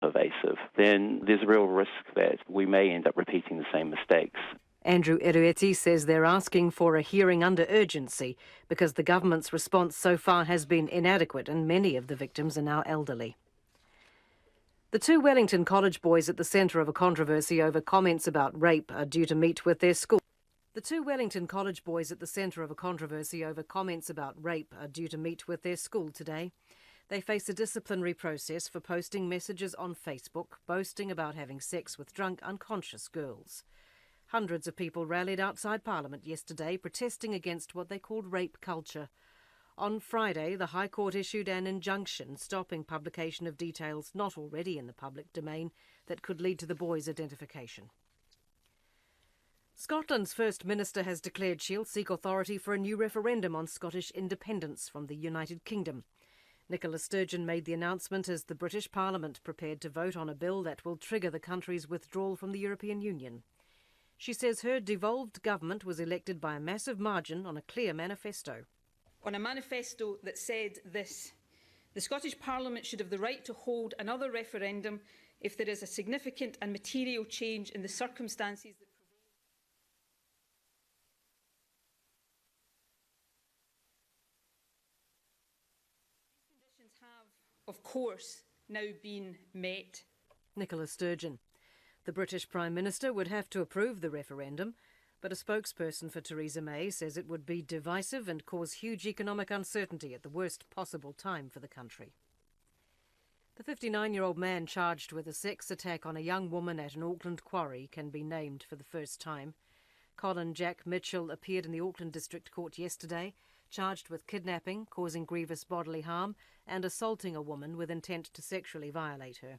pervasive, then there's a real risk that we may end up repeating the same mistakes. Andrew Erueti says they're asking for a hearing under urgency because the government's response so far has been inadequate and many of the victims are now elderly. The two Wellington College boys at the centre of a controversy over comments about rape are due to meet with their school. The two Wellington College boys at the centre of a controversy over comments about rape are due to meet with their school today. They face a disciplinary process for posting messages on Facebook boasting about having sex with drunk, unconscious girls. Hundreds of people rallied outside Parliament yesterday protesting against what they called rape culture. On Friday, the High Court issued an injunction stopping publication of details not already in the public domain that could lead to the boys' identification. Scotland's First Minister has declared she'll seek authority for a new referendum on Scottish independence from the United Kingdom. Nicola Sturgeon made the announcement as the British Parliament prepared to vote on a bill that will trigger the country's withdrawal from the European Union. She says her devolved government was elected by a massive margin on a clear manifesto. On a manifesto that said this: the Scottish Parliament should have the right to hold another referendum if there is a significant and material change in the circumstances that have, of course, now been met. Nicola Sturgeon. The British Prime Minister would have to approve the referendum, but a spokesperson for Theresa May says it would be divisive and cause huge economic uncertainty at the worst possible time for the country. The 59-year-old man charged with a sex attack on a young woman at an Auckland quarry can be named for the first time. Colin Jack Mitchell appeared in the Auckland District Court yesterday, charged with kidnapping, causing grievous bodily harm, and assaulting a woman with intent to sexually violate her.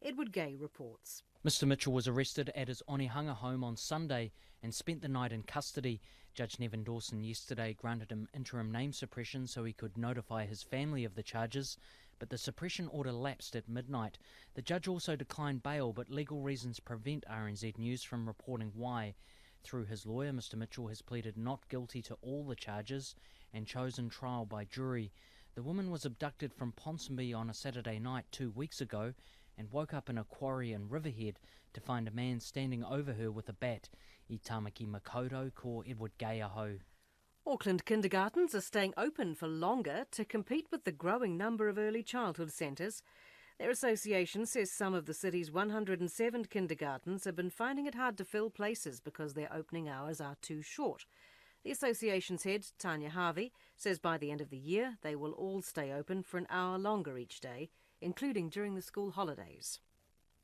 Edward Gay reports. Mr Mitchell was arrested at his Onehunga home on Sunday and spent the night in custody. Judge Nevin Dawson yesterday granted him interim name suppression so he could notify his family of the charges, but the suppression order lapsed at midnight. The judge also declined bail, but legal reasons prevent RNZ News from reporting why. Through his lawyer, Mr Mitchell has pleaded not guilty to all the charges and chosen trial by jury. The woman was abducted from Ponsonby on a Saturday night 2 weeks ago and woke up in a quarry in Riverhead to find a man standing over her with a bat. I tamaki makoto ko Edward Gay aho. Auckland kindergartens are staying open for longer to compete with the growing number of early childhood centres. Their association says some of the city's 107 kindergartens have been finding it hard to fill places because their opening hours are too short. The association's head, Tanya Harvey, says by the end of the year they will all stay open for an hour longer each day, including during the school holidays.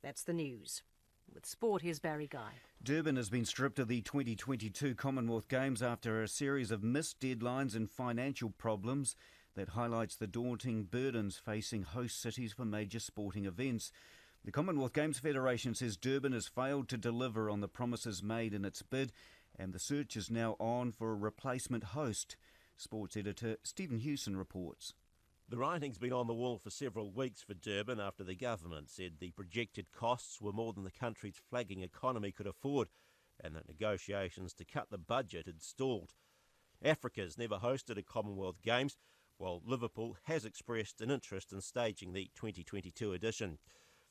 That's the news. With sport, here's Barry Guy. Durban has been stripped of the 2022 Commonwealth Games after a series of missed deadlines and financial problems that highlights the daunting burdens facing host cities for major sporting events. The Commonwealth Games Federation says Durban has failed to deliver on the promises made in its bid, and the search is now on for a replacement host. Sports editor Stephen Hewson reports. The writing's been on the wall for several weeks for Durban after the government said the projected costs were more than the country's flagging economy could afford, and that negotiations to cut the budget had stalled. Africa's never hosted a Commonwealth Games, while Liverpool has expressed an interest in staging the 2022 edition.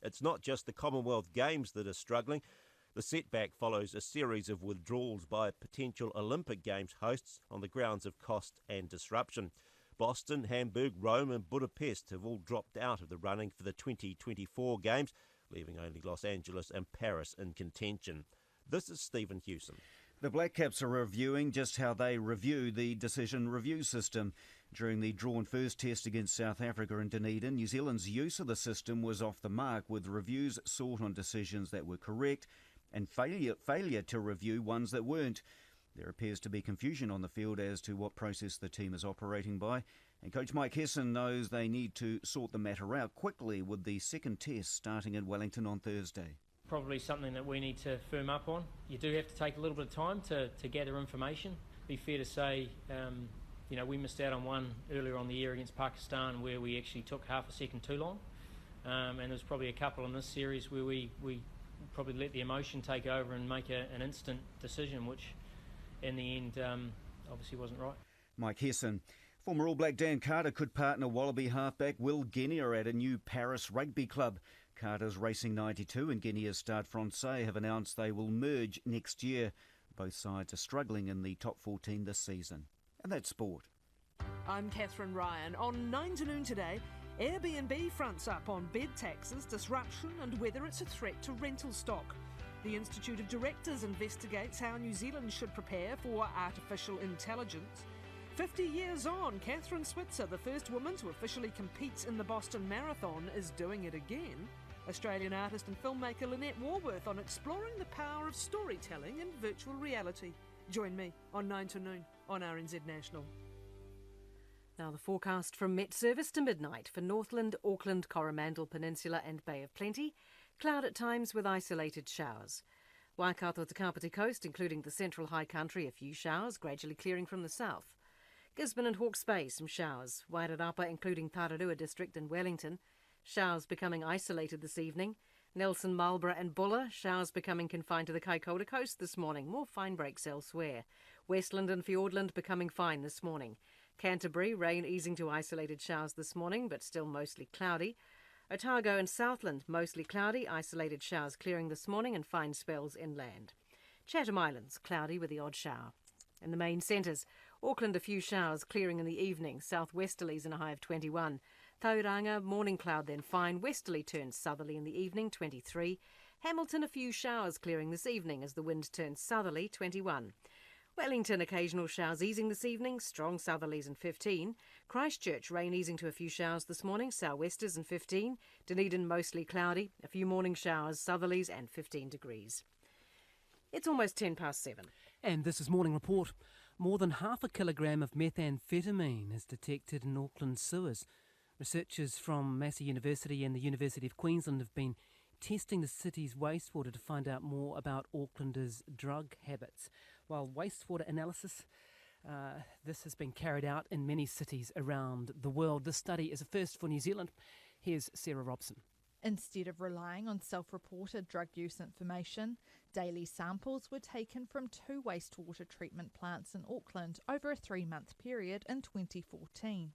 It's not just the Commonwealth Games that are struggling. The setback follows a series of withdrawals by potential Olympic Games hosts on the grounds of cost and disruption. Boston, Hamburg, Rome and Budapest have all dropped out of the running for the 2024 Games, leaving only Los Angeles and Paris in contention. This is Stephen Hewson. The Black Caps are reviewing just how they review the decision review system. During the drawn first test against South Africa in Dunedin, New Zealand's use of the system was off the mark, with reviews sought on decisions that were correct and failure to review ones that weren't. There appears to be confusion on the field as to what process the team is operating by, and Coach Mike Hesson knows they need to sort the matter out quickly, with the second test starting in Wellington on Thursday. Probably something that we need to firm up on. You do have to take a little bit of time to gather information. Be fair to say, we missed out on one earlier on the year against Pakistan where we actually took half a second too long, and there's probably a couple in this series where we probably let the emotion take over and make an instant decision, which in the end obviously wasn't right. Mike Hesson. Former All Black Dan Carter could partner Wallaby halfback Will Genia at a new Paris rugby club. Carter's Racing 92 and Guinea's Stade Francais have announced they will merge next year. Both sides are struggling in the top 14 this season. And that's sport. I'm Catherine Ryan. On 9 to noon today, Airbnb fronts up on bed taxes, disruption and whether it's a threat to rental stock. The Institute of Directors investigates how New Zealand should prepare for artificial intelligence. 50 years on, Catherine Switzer, the first woman to officially compete in the Boston Marathon, is doing it again. Australian artist and filmmaker Lynette Warworth on exploring the power of storytelling in virtual reality. Join me on 9 to noon on RNZ National. Now the forecast from Met Service to midnight for Northland, Auckland, Coromandel Peninsula and Bay of Plenty. Cloud at times with isolated showers. Waikato to Kapiti Coast, including the central high country, a few showers, gradually clearing from the south. Gisborne and Hawke's Bay, some showers. Wairarapa, including Tararua District and Wellington. Showers becoming isolated this evening. Nelson, Marlborough and Buller, showers becoming confined to the Kaikoura coast this morning. More fine breaks elsewhere. Westland and Fiordland becoming fine this morning. Canterbury, rain easing to isolated showers this morning, but still mostly cloudy. Otago and Southland, mostly cloudy, isolated showers clearing this morning and fine spells inland. Chatham Islands, cloudy with the odd shower. In the main centres, Auckland, a few showers clearing in the evening, southwesterlies and a high of 21. Tauranga, morning cloud then fine, westerly turns southerly in the evening, 23. Hamilton, a few showers clearing this evening as the wind turns southerly, 21. Wellington, occasional showers easing this evening, strong southerlies and 15. Christchurch, rain easing to a few showers this morning, southwesters and 15. Dunedin, mostly cloudy, a few morning showers, southerlies and 15 degrees. It's almost 7:10. And this is Morning Report. More than half a kilogram of methamphetamine is detected in Auckland sewers. Researchers from Massey University and the University of Queensland have been testing the city's wastewater to find out more about Aucklanders' drug habits. While wastewater analysis, this has been carried out in many cities around the world. This study is a first for New Zealand. Here's Sarah Robson. Instead of relying on self-reported drug use information, daily samples were taken from 2 wastewater treatment plants in Auckland over a 3-month period in 2014.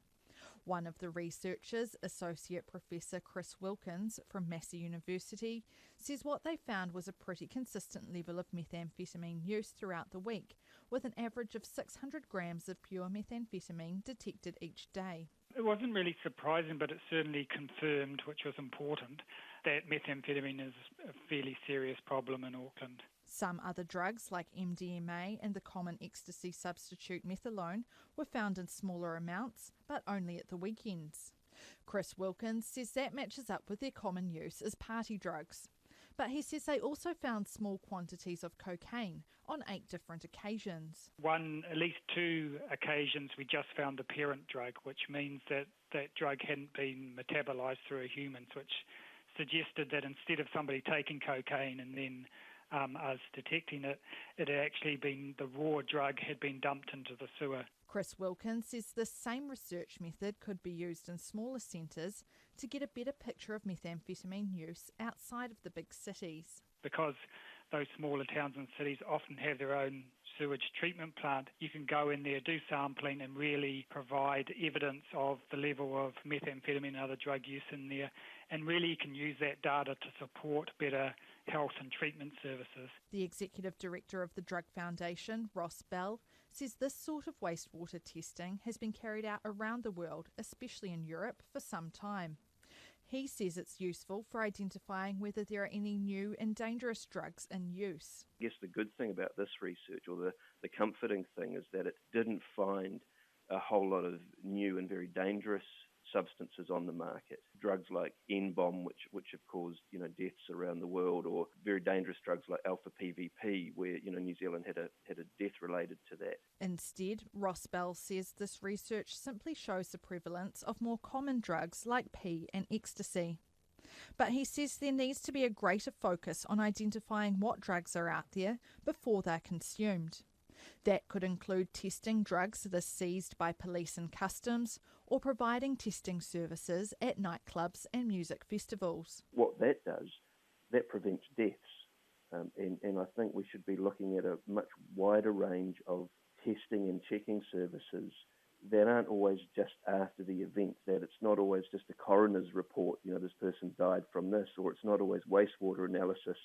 One of the researchers, Associate Professor Chris Wilkins from Massey University, says what they found was a pretty consistent level of methamphetamine use throughout the week, with an average of 600 grams of pure methamphetamine detected each day. It wasn't really surprising, but it certainly confirmed, which was important, that methamphetamine is a fairly serious problem in Auckland. Some other drugs like MDMA and the common ecstasy substitute methadone were found in smaller amounts, but only at the weekends. Chris Wilkins says that matches up with their common use as party drugs. But he says they also found small quantities of cocaine on 8 different occasions. At least 2 occasions we just found the parent drug, which means that that drug hadn't been metabolised through a human, which suggested that instead of somebody taking cocaine and then us detecting it, it had actually been the raw drug had been dumped into the sewer. Chris Wilkins says this same research method could be used in smaller centres to get a better picture of methamphetamine use outside of the big cities. Because those smaller towns and cities often have their own sewage treatment plant, you can go in there, do sampling and really provide evidence of the level of methamphetamine and other drug use in there, and really you can use that data to support better health and treatment services. The Executive Director of the Drug Foundation, Ross Bell, says this sort of wastewater testing has been carried out around the world, especially in Europe, for some time. He says it's useful for identifying whether there are any new and dangerous drugs in use. I guess the good thing about this research, or the comforting thing, is that it didn't find a whole lot of new and very dangerous substances on the market. Drugs like N-bomb, which have caused deaths around the world, or very dangerous drugs like alpha PVP, where New Zealand had a death related to that. Instead, Ross Bell says this research simply shows the prevalence of more common drugs like P and ecstasy. But he says there needs to be a greater focus on identifying what drugs are out there before they're consumed. That could include testing drugs that are seized by police and customs, or providing testing services at nightclubs and music festivals. What that does, that prevents deaths. And I think we should be looking at a much wider range of testing and checking services that aren't always just after the event, that it's not always just a coroner's report, this person died from this, or it's not always wastewater analysis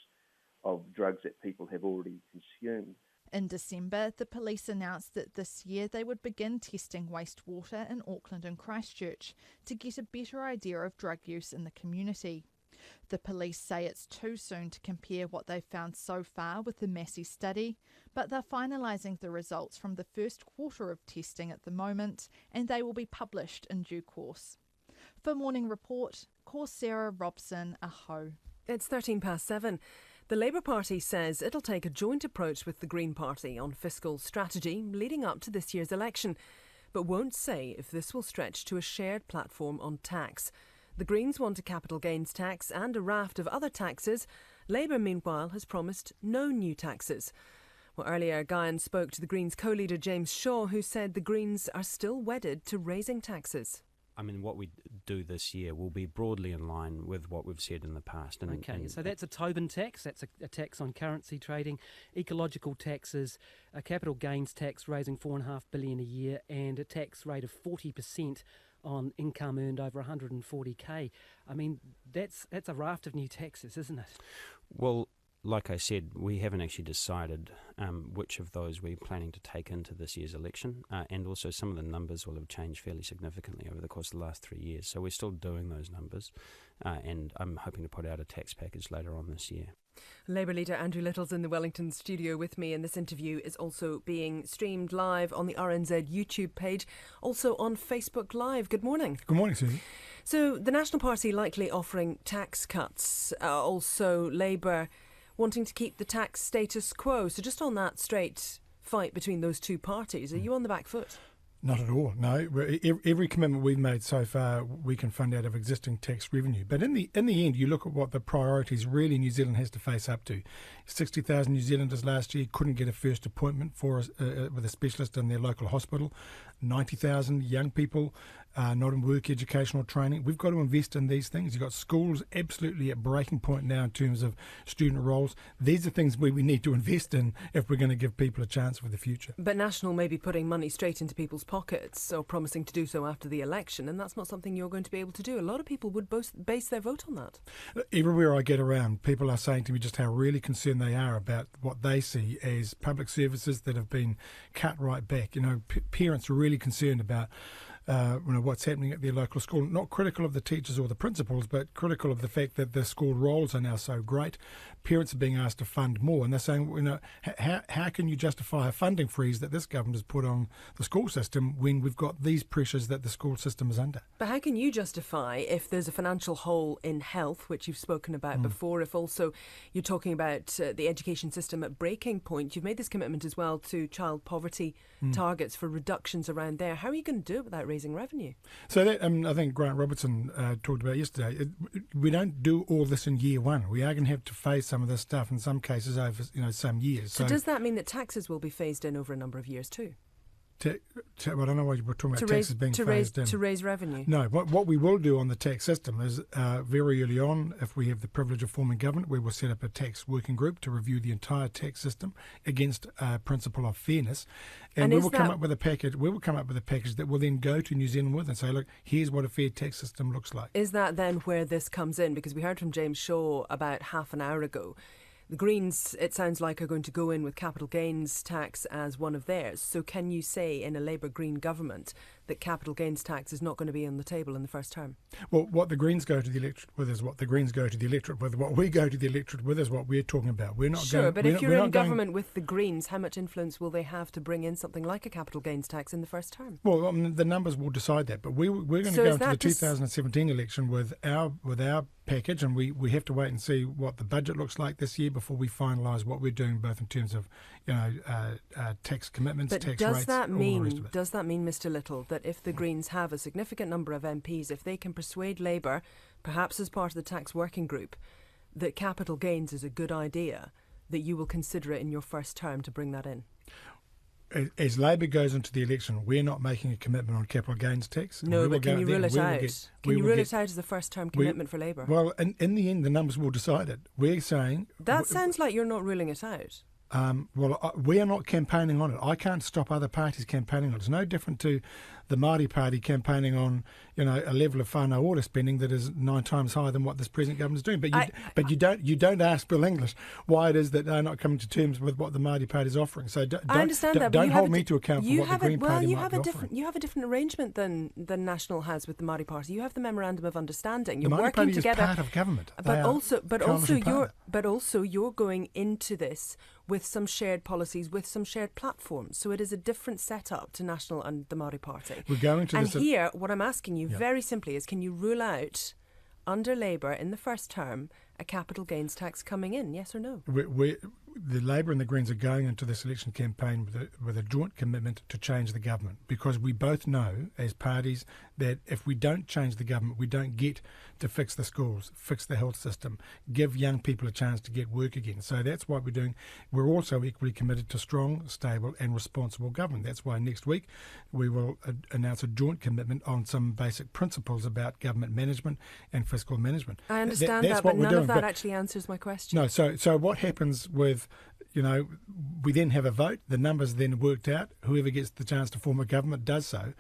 of drugs that people have already consumed. In December, the police announced that this year they would begin testing wastewater in Auckland and Christchurch to get a better idea of drug use in the community. The police say it's too soon to compare what they've found so far with the Massey study, but they're finalising the results from the first quarter of testing at the moment, and they will be published in due course. For Morning Report, Sarah Robson, Aho. It's 7:13. The Labour Party says it'll take a joint approach with the Green Party on fiscal strategy leading up to this year's election, but won't say if this will stretch to a shared platform on tax. The Greens want a capital gains tax and a raft of other taxes. Labour, meanwhile, has promised no new taxes. Well, earlier, Guyan spoke to the Greens co-leader James Shaw, who said the Greens are still wedded to raising taxes. I mean, what we do this year will be broadly in line with what we've said in the past. So that's a Tobin tax, that's a tax on currency trading, ecological taxes, a capital gains tax raising $4.5 billion a year, and a tax rate of 40% on income earned over 140k. I mean, that's a raft of new taxes, isn't it? Well, like I said, we haven't actually decided which of those we're planning to take into this year's election, and also some of the numbers will have changed fairly significantly over the course of the last 3 years. So we're still doing those numbers, and I'm hoping to put out a tax package later on this year. Labour leader Andrew Little's in the Wellington studio with me, and this interview is also being streamed live on the RNZ YouTube page, also on Facebook Live. Good morning. Good morning, Susie. So the National Party likely offering tax cuts, also Labour wanting to keep the tax status quo. So just on that straight fight between those two parties, are you on the back foot? Not at all, no. Every commitment we've made so far, we can fund out of existing tax revenue. But in the end, you look at what the priorities really New Zealand has to face up to. 60,000 New Zealanders last year couldn't get a first appointment with a specialist in their local hospital. 90,000 young people not in work, educational training. We've got to invest in these things. You've got schools absolutely at breaking point now in terms of student roles. These are things we need to invest in if we're going to give people a chance for the future. But National may be putting money straight into people's pockets or promising to do so after the election, and that's not something you're going to be able to do. A lot of people would base their vote on that. Everywhere I get around, people are saying to me just how really concerned they are about what they see as public services that have been cut right back. Parents are really concerned about what's happening at their local school. Not critical of the teachers or the principals, but critical of the fact that the school roles are now so great. Parents are being asked to fund more, and they're saying, how can you justify a funding freeze that this government has put on the school system when we've got these pressures that the school system is under? But how can you justify if there's a financial hole in health, which you've spoken about before, if also you're talking about the education system at breaking point? You've made this commitment as well to child poverty targets for reductions around there. How are you going to do it without raising revenue? So that I think Grant Robertson talked about yesterday. We don't do all this in year one. We are going to have to face some of this stuff in some cases over some years. So does that mean that taxes will be phased in over a number of years too? I don't know why you're talking about taxes being phased in. To raise revenue? No, what we will do on the tax system is very early on, if we have the privilege of forming government, we will set up a tax working group to review the entire tax system against a principle of fairness. And we will come up with a package. We will come up with a package that will then go to New Zealand with and say, look, here's what a fair tax system looks like. Is that then where this comes in? Because we heard from James Shaw about half an hour ago. The Greens, it sounds like, are going to go in with capital gains tax as one of theirs. So can you say in a Labour Green government that capital gains tax is not going to be on the table in the first term? Well, what the Greens go to the electorate with is what the Greens go to the electorate with. What we go to the electorate with is what we're talking about. We're not sure, but if you're in government with the Greens, how much influence will they have to bring in something like a capital gains tax in the first term? Well, the numbers will decide that. But we're going to go into the 2017 election with our package, and we have to wait and see what the budget looks like this year before we finalise what we're doing, both in terms of tax commitments, tax rates, all the rest of it. Does that mean, Mr. Little, that if the Greens have a significant number of MPs, if they can persuade Labour, perhaps as part of the tax working group, that capital gains is a good idea, that you will consider it in your first term to bring that in? As Labour goes into the election, we're not making a commitment on capital gains tax. No, but can you rule it out? Can you rule it out as a first-term commitment for Labour? Well, in the end, the numbers will decide it. We're saying... That sounds like you're not ruling it out. We are not campaigning on it. I can't stop other parties campaigning on it. It's no different to the Māori Party campaigning on, a level of whānau ora spending that is 9 times higher than what this present government is doing. But you don't ask Bill English why it is that they're not coming to terms with what the Māori Party is offering. So I understand that. Don't hold me to account for what the Green Party might be offering. You have a different arrangement than National has with the Māori Party. You have the memorandum of understanding. The You're Māori working Party together, is part of government. But also you're going into this with some shared policies, with some shared platforms. So it is a different setup to National and the Māori Party. We're going to and this. Here, what I'm asking you very simply is, can you rule out, under Labour in the first term, a capital gains tax coming in? Yes or no? The Labour and the Greens are going into this election campaign with a joint commitment to change the government, because we both know as parties that if we don't change the government, we don't get to fix the schools, fix the health system, give young people a chance to get work again. So that's what we're doing. We're also equally committed to strong, stable and responsible government. That's why next week we will announce a joint commitment on some basic principles about government management and fiscal management. I understand that, but none of that actually answers my question. No, so what happens with, we then have a vote, the numbers then worked out, whoever gets the chance to form a government does so.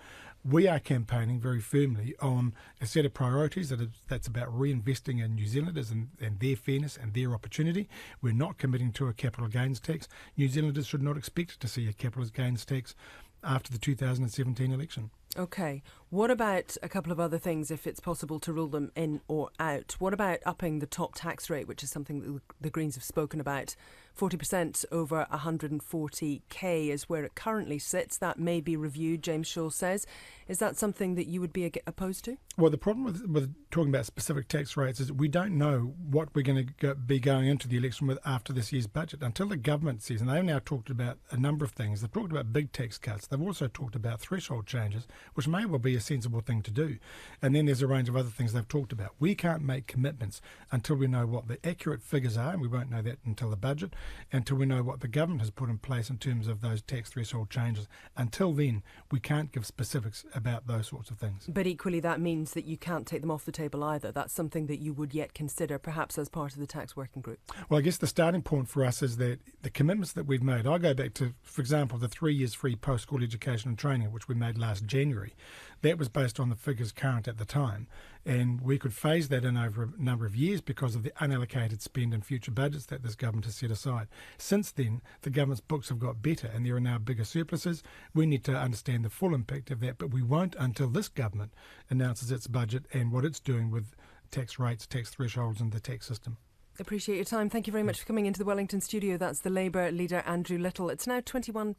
We are campaigning very firmly on a set of priorities that's about reinvesting in New Zealanders and their fairness and their opportunity. We're not committing to a capital gains tax. New Zealanders should not expect to see a capital gains tax after the 2017 election. OK. What about a couple of other things, if it's possible to rule them in or out? What about upping the top tax rate, which is something that the Greens have spoken about? 40% over 140k is where it currently sits. That may be reviewed, James Shaw says. Is that something that you would be opposed to? Well, the problem with talking about specific tax rates is we don't know what we're going to be going into the election with after this year's budget. Until the government says, and they've now talked about a number of things. They've talked about big tax cuts. They've also talked about threshold changes, which may well be a sensible thing to do. And then there's a range of other things they've talked about. We can't make commitments until we know what the accurate figures are, and we won't know that until the budget, until we know what the government has put in place in terms of those tax threshold changes. Until then, we can't give specifics about those sorts of things. But equally, that means that you can't take them off the table either. That's something that you would yet consider, perhaps as part of the tax working group. Well, I guess the starting point for us is that the commitments that we've made, I go back to, for example, the 3 years free post-school education and training, which we made last January. That was based on the figures current at the time, and we could phase that in over a number of years because of the unallocated spend in future budgets that this government has set aside. Since then, the government's books have got better and there are now bigger surpluses. We need to understand the full impact of that, but we won't until this government announces its budget and what it's doing with tax rates, tax thresholds and the tax system. Appreciate your time. Thank you very much for coming into the Wellington studio. That's the Labour leader, Andrew Little. It's now 7:21.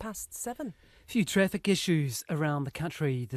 A few traffic issues around the country.